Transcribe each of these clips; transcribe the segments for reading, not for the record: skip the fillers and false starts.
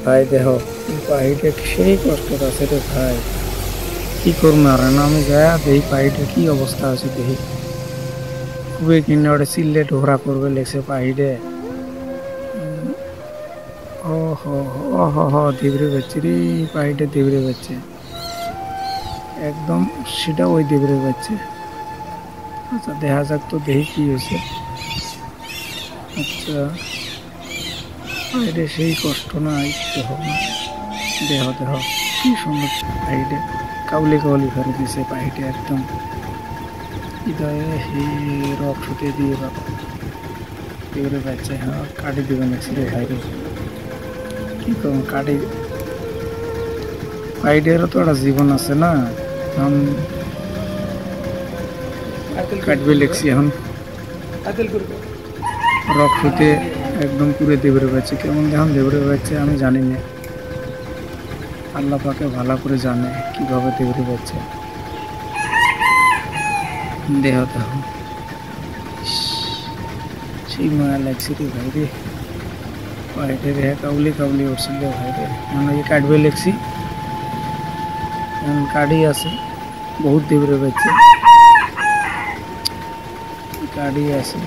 ভাই দেখো পাখিটা সেই কষ্ট আছে রে ভাই, কি করবো আর না আমি যা দেখি পাখিটার কি অবস্থা আছে দেখি, খুবই কিনে ওটা চিল্লে ঢোকরা করবে লেগছে পাখিটে। ও হো ও হো হো দেবরে বেচছে রে, পাখিটা দেবরে বেচছে একদম, সেটা ওই দেবরে বেচছে। আচ্ছা দেখা যাক তো দেখি কি হয়েছে। আচ্ছা পাখিটা সেই কষ্ট না, একটু হোক না, দেহ দেহ কি সুন্দর পাখিটা, কাউলি কাউলি ফেলে দিছে পাখিটা একদম হৃদয়ে হে রক ছুটে দিয়ে বাবা এবারে বাচ্চা। হ্যাঁ কাটি দিবে নাকি রে ভাইরে, কি করবো কাটি, পাখিটারও তো একটা জীবন আছে না, এখন কাটবে লেগছি এখন রক ছুটে একদম পুরে দেবরে বাচ্চা, কেমন দেখুন দেবরে বাচ্চা আমি জানি না, আল্লাহ পাকে ভালো করে জানে কিভাবে দেবরে বাচ্চা। দেহ দেহ সেই মায়া লাগছে রে ভাই রে, পাখিটা রে কাউলি কাউলি উঠছিল ভাই রে, মানে কাটবে লেগছি এখন কাটি আছে বহুত দেবরে বাচ্চা, কাটি আছে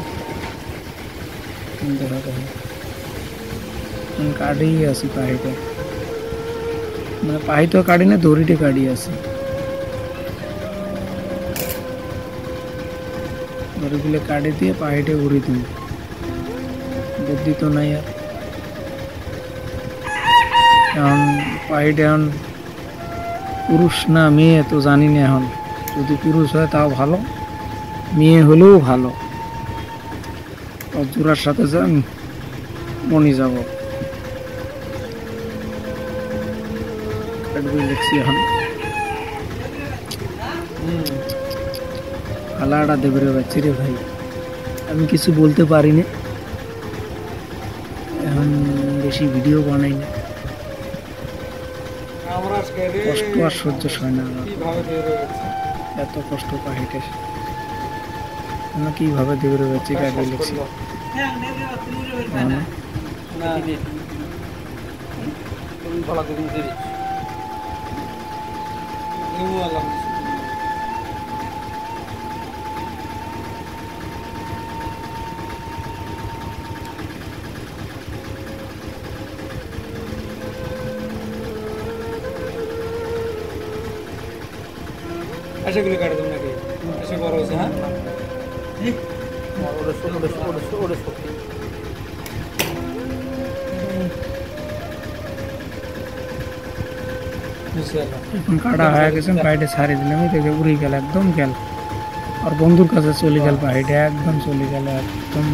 দেহ দেহ কাটি আছে পাখিটা, মানে পাহি তো কাটি না দড়িতে কাটি আছে, দড়িগুলো কাটি দিয়ে পাহিটা উড়ি দিন, বুদ্ধি তো নাই আর। এখন পাহিটা এখন পুরুষ না মেয়ে তো জানি না, এখন যদি পুরুষ হয় তাও ভালো, মেয়ে হলেও ভালো, জোড়ার সাথে যান মনি যাব লিখছি এখন আলাদা দেবরে বাচ্চি রে ভাই, আমি কিছু বলতে পারি না, এখন বেশি ভিডিও বানাই না, কষ্ট আর সহ্য হয় না এত কষ্ট পাখিটার, আমরা কিভাবে দেবরে বাচ্চি কাটিয়ে লিখছি আশাগুলো কাটে তুমি নাকি আশা বড় হয়েছে? হ্যাঁ এখন কাটা হয়ে গেছে, পাখিটা ছাড়িয়ে দিলাম, এই থেকে উড়ে গেল একদম গেল, আর বন্ধুর কাছে চলে গেল পাখিটা, একদম চলে গেল একদম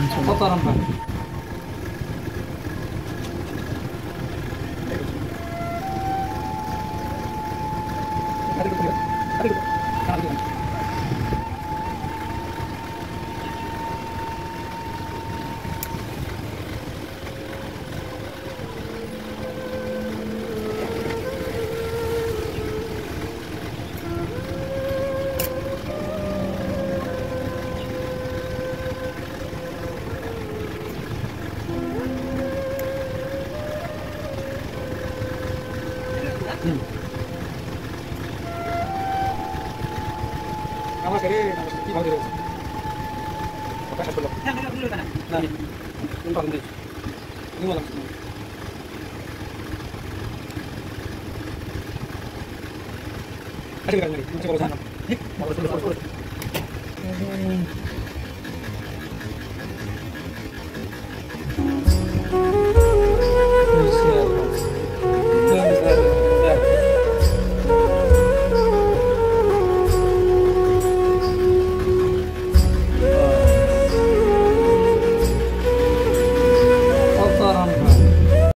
আমার রে কি ভাবে রয়েছে কথা বলো না না তুমি পাবেন দিস তুমি বলো আরে গাড়ি তুমি বলো না ঠিক বলো